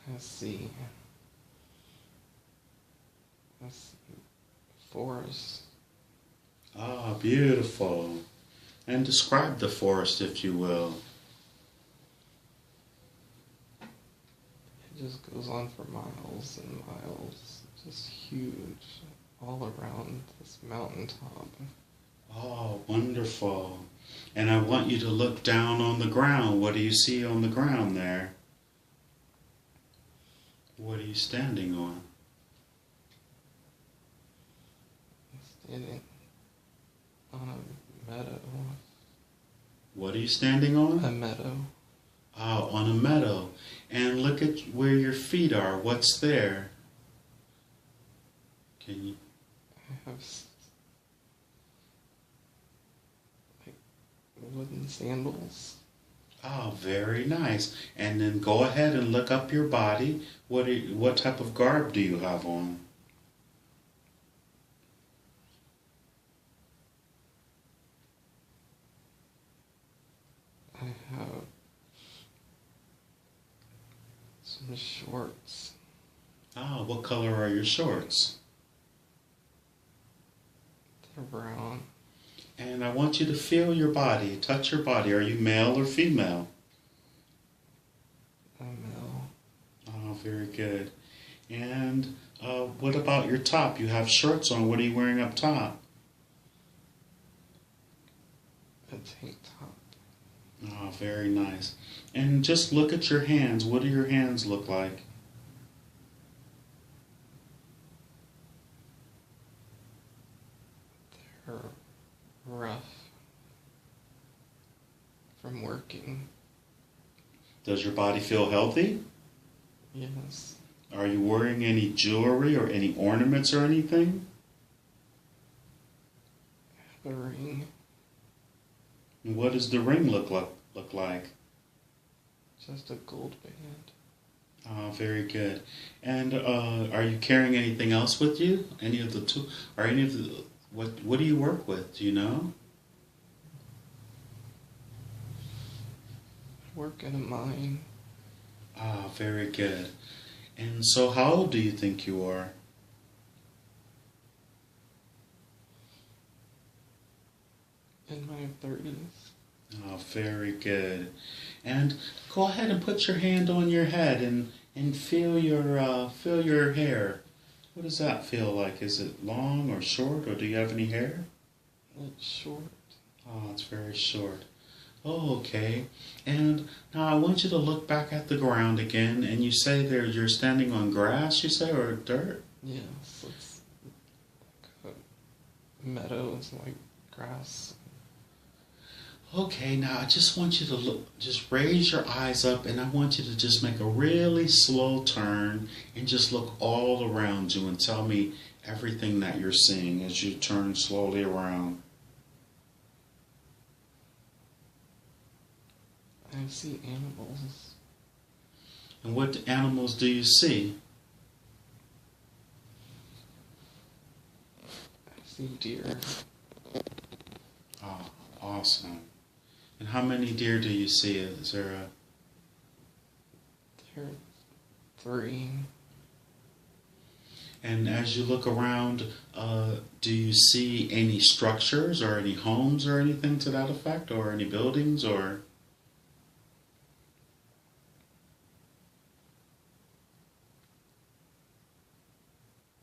Let's see. Let's see. Forest. Ah, beautiful. And describe the forest, if you will. It just goes on for miles and miles. Just huge. All around this mountaintop. Oh, wonderful. And I want you to look down on the ground. What do you see on the ground there? What are you standing on? Standing on a meadow. What are you standing on? A meadow. Oh, on a meadow. And look at where your feet are. What's there? Can you? I have like wooden sandals. Oh, very nice. And then go ahead and look up your body. What type of garb do you have on? I have some shorts. Ah, what color are your shorts? They're brown. And I want you to feel your body, touch your body. Are you male or female? A male. Oh, very good. And what about your top? You have shorts on. What are you wearing up top? A tank top. Oh, very nice. And just look at your hands. What do your hands look like? They're rough from working. Does your body feel healthy? Yes. Are you wearing any jewelry or any ornaments or anything? I have a ring. And what does the ring look like? Just a gold band. Oh, very good. And are you carrying anything else with you? Any of the two? Or any of the? What do you work with? Do you know? I work in a mine. Ah, very good. And so, how old do you think you are? In my 30s. Oh, very good. And go ahead and put your hand on your head and feel your hair. What does that feel like? Is it long or short, or do you have any hair? It's short. Oh, it's very short. Oh, okay. And now I want you to look back at the ground again, and you say there you're standing on grass, you say, or dirt? Yes, it's like a meadow. It's like grass. Okay, now I just want you to look, just raise your eyes up, and I want you to just make a really slow turn and just look all around you and tell me everything that you're seeing as you turn slowly around. I see animals. And what animals do you see? I see deer. Oh, awesome. And how many deer do you see? Is there a... There are 3. And as you look around, do you see any structures or any homes or anything to that effect, or any buildings, or...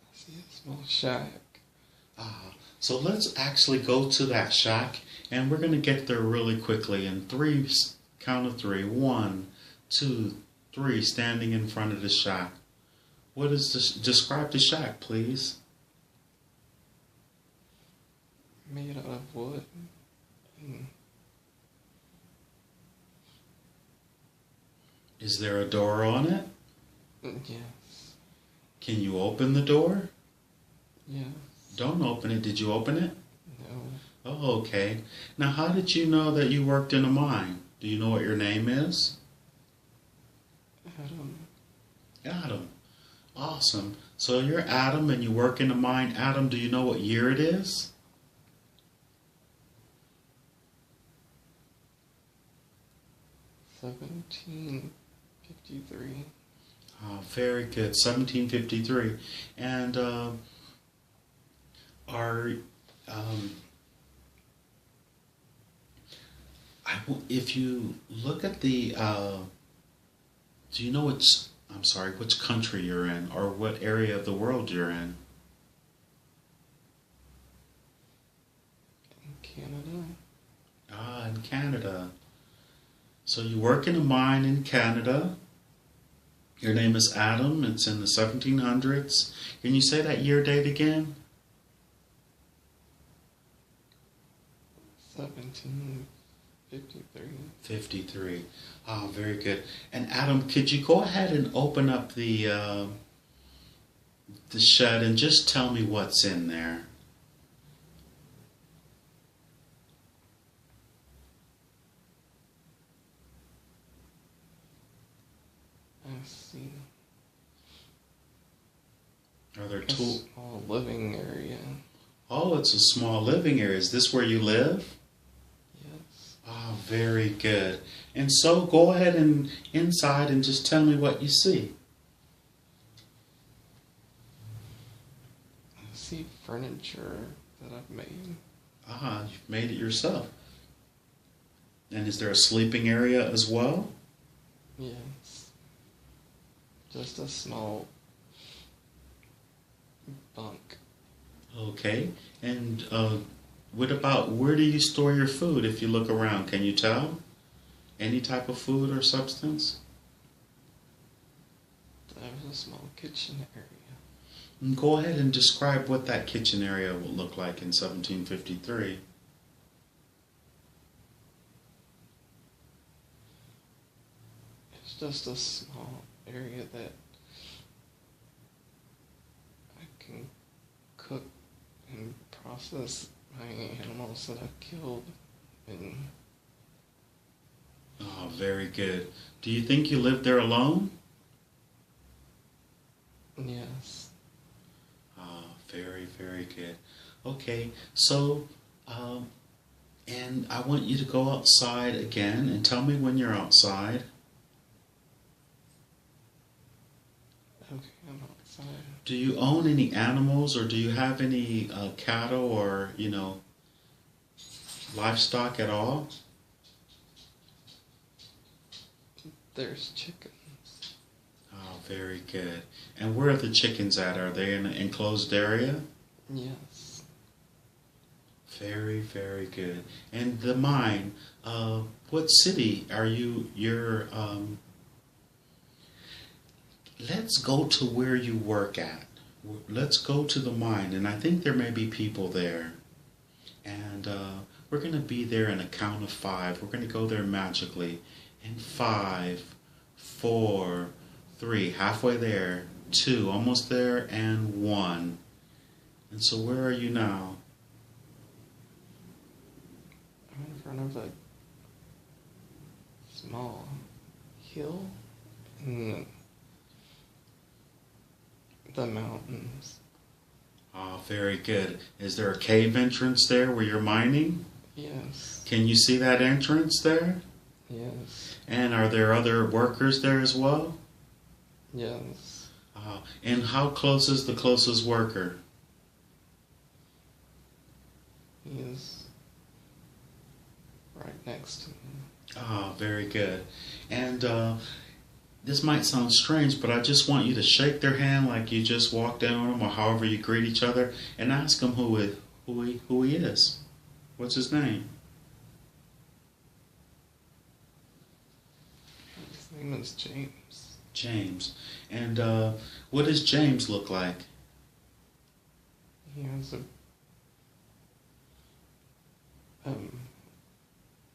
I see a small shack. So let's actually go to that shack, and we're going to get there really quickly in 3, count of 3. 1, 2, 3, standing in front of the shack. What is this? Describe the shack, please. Made out of wood. And Is there a door on it? yes. Can you open the door? Yes. Don't open it. Did you open it? No. Oh, okay. Now, how did you know that you worked in a mine? Do you know what your name is? Adam. Adam. Awesome. So you're Adam and you work in a mine. Adam, do you know what year it is? 1753. Very good. 1753. And are if you look at the do you know which country you're in or what area of the world you're in? Canada. In Canada. So you work in a mine in Canada. Your name is Adam. It's in the 1700s. Can you say that year date again? 1753. 53. Very good. And Adam, could you go ahead and open up the shed and just tell me what's in there? I see. Are there A tools? small living area. Oh, it's a small living area. Is this where you live? Yes. Very good. And so go ahead and inside and just tell me what you see. I see furniture that I've made. You've made it yourself. And is there a sleeping area as well? Yes. Just a small bunk. Okay. And what about where do you store your food if you look around? Can you tell? Any type of food or substance? There's a small kitchen area. And go ahead and describe what that kitchen area will look like in 1753. It's just a small area that I can cook and process my animals that I've killed. And Very good. Do you think you live there alone? yes. Very, very good. Okay, so, and I want you to go outside again and tell me when you're outside. Okay, I'm outside. Do you own any animals or do you have any cattle or, livestock at all? There's chickens. Very good. And where are the chickens at? Are they in an enclosed area? Yes. Very, very good. And the mine, what city are you're, let's go to where you work at. Let's go to the mine, and I think there may be people there. And we're going to be there in a count of 5. We're going to go there magically. In 5, 4, 3, halfway there, 2, almost there, and 1. And so where are you now? I'm in front of a small hill in the mountains. Very good. Is there a cave entrance there where you're mining? Yes. Can you see that entrance there? Yes. And are there other workers there as well? Yes. And how close is the closest worker? He is right next to me. Very good. And this might sound strange, but I just want you to shake their hand like you just walked in on them, or however you greet each other, and ask him who he is. What's his name? His name is James. James. And what does James look like? He has a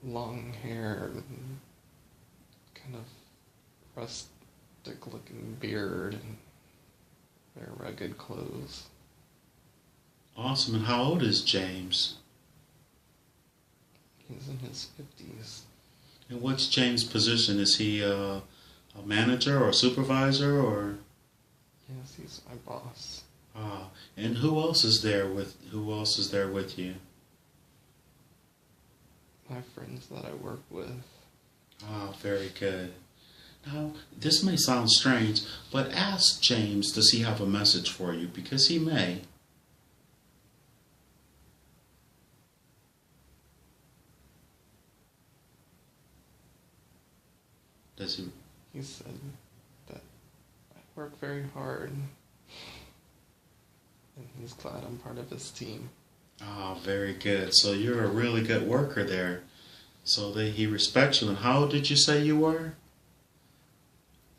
long hair and kind of rustic looking beard and very rugged clothes. Awesome. And how old is James? He's in his 50s. And what's James' position? Is he a manager or a supervisor or? Yes, he's my boss. And who else is there with you? My friends that I work with. Very good. Now, this may sound strange, but ask James, does he have a message for you? Because he may. Does he? He said that I work very hard, and he's glad I'm part of his team. Oh, very good. So you're a really good worker there. So he respects you. And how old did you say you were?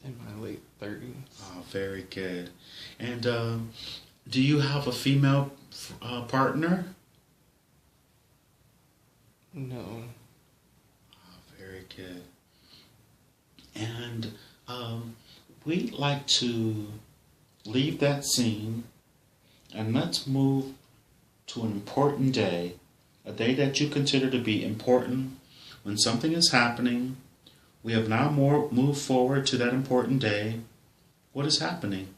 In my late 30s. Oh, very good. And do you have a female partner? No. Oh, very good. And we'd like to leave that scene and let's move to an important day, a day that you consider to be important when something is happening. We have now moved forward to that important day. What is happening?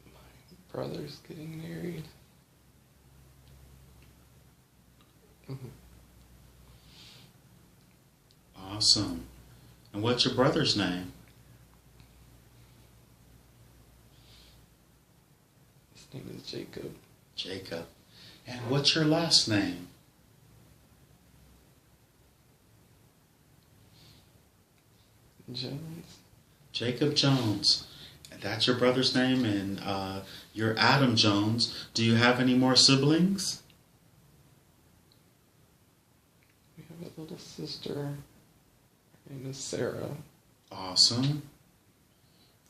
My brother's getting married. Awesome. And what's your brother's name? His name is Jacob. Jacob. And what's your last name? Jones. Jacob Jones. That's your brother's name, and you're Adam Jones. Do you have any more siblings? We have a little sister. Her name is Sarah. Awesome.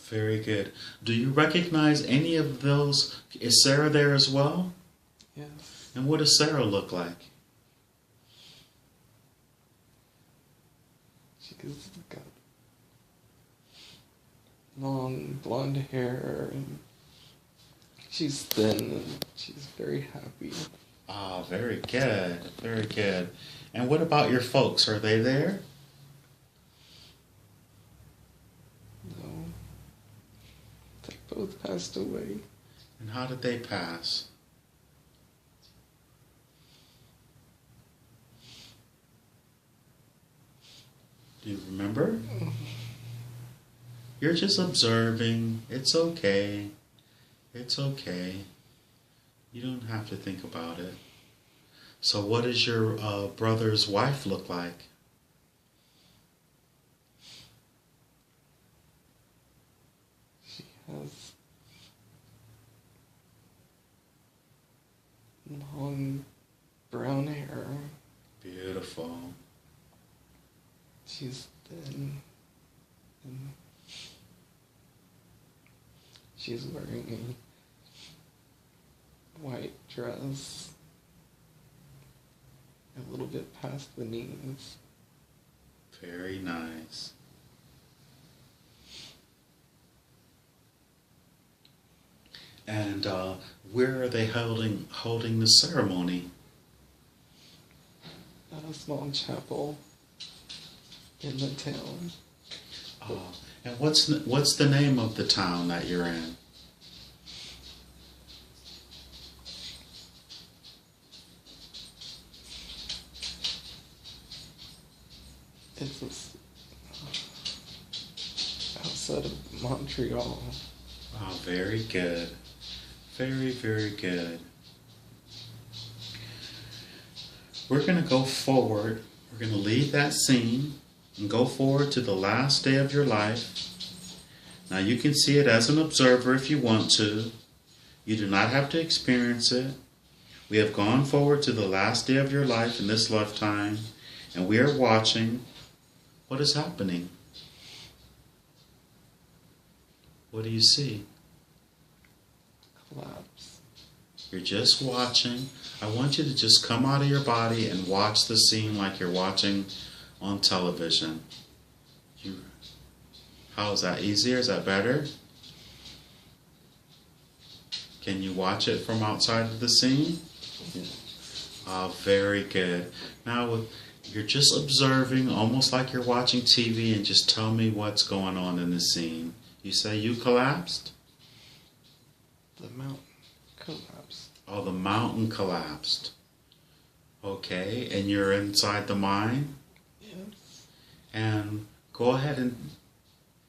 Very good. Do you recognize any of those? Is Sarah there as well? Yes. And what does Sarah look like? She's got long blonde hair, and she's thin, and she's very happy. Ah, very good. Very good. And what about your folks? Are they there? No. They both passed away. And how did they pass? Do you remember? You're just observing. It's okay. It's okay. You don't have to think about it. So what does your brother's wife look like? She has long brown hair. Beautiful. She's thin, and she's wearing a white dress a little bit past the knees. Very nice. And where are they holding the ceremony? At a small chapel in the town. And what's the name of the town that you're in? It's outside of Montreal. Oh, very good. Very, very good. We're going to go forward. We're going to leave that scene and go forward to the last day of your life. Now you can see it as an observer if you want to. You do not have to experience it. We have gone forward to the last day of your life in this lifetime, and we are watching what is happening. What do you see? Collapse. You're just watching. I want you to just come out of your body and watch the scene like you're watching on television. How is that easier? Is that better? Can you watch it from outside of the scene? Very good. Now you're just observing, almost like you're watching TV, and just tell me what's going on in the scene. You say you collapsed? The mountain collapsed. Oh, the mountain collapsed. Okay, and you're inside the mine? Yes. And go ahead and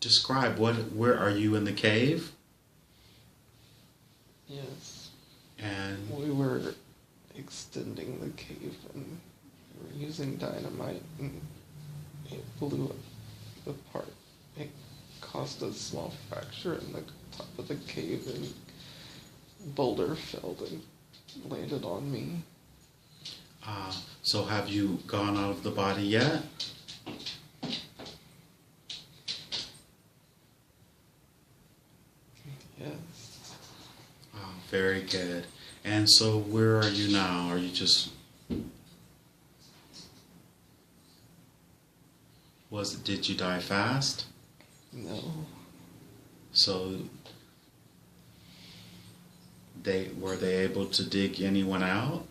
describe where are you in the cave? Yes. And We were extending the cave and we were using dynamite and it blew apart. It caused a small fracture in the top of the cave and boulder fell and landed on me. so have you gone out of the body yet? Yes. Very good. And so where are you now? Are you just... Did you die fast? No. So were they able to dig anyone out?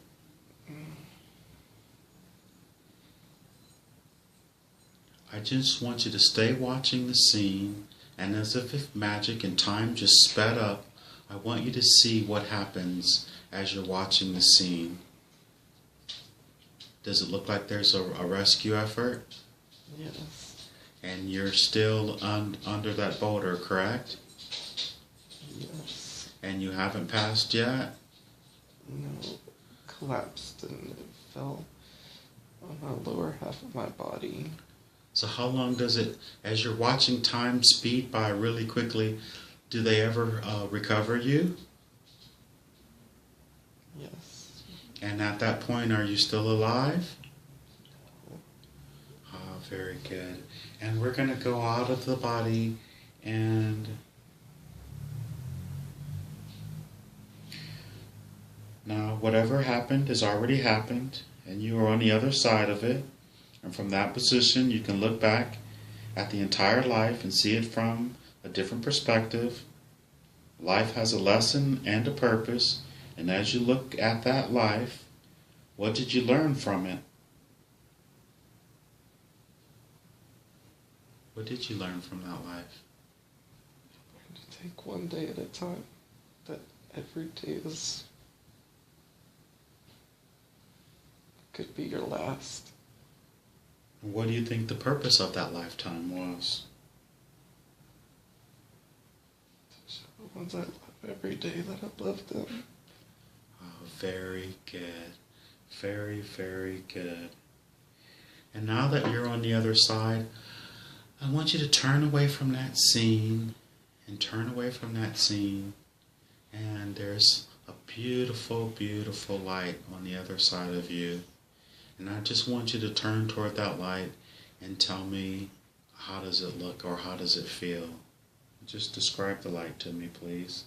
I just want you to stay watching the scene, and as if magic and time just sped up, I want you to see what happens as you're watching the scene. Does it look like there's a rescue effort? Yes. And you're still under that boulder, correct? Yes. And you haven't passed yet? No. Collapsed and it fell on the lower half of my body. So how long does it, as you're watching time speed by really quickly, do they ever recover you? Yes. And at that point, are you still alive? No. Very good. And we're going to go out of the body and now whatever happened has already happened and you are on the other side of it. And from that position, you can look back at the entire life and see it from a different perspective. Life has a lesson and a purpose. And as you look at that life, what did you learn from it? What did you learn from that life? To take one day at a time. That every day could be your last. What do you think the purpose of that lifetime was? To show the ones I love every day that I love them. Very good. Very, very good. And now that you're on the other side, I want you to turn away from that scene and turn away from that scene. And there's a beautiful, beautiful light on the other side of you. And I just want you to turn toward that light and tell me, how does it look or how does it feel? Just describe the light to me, please.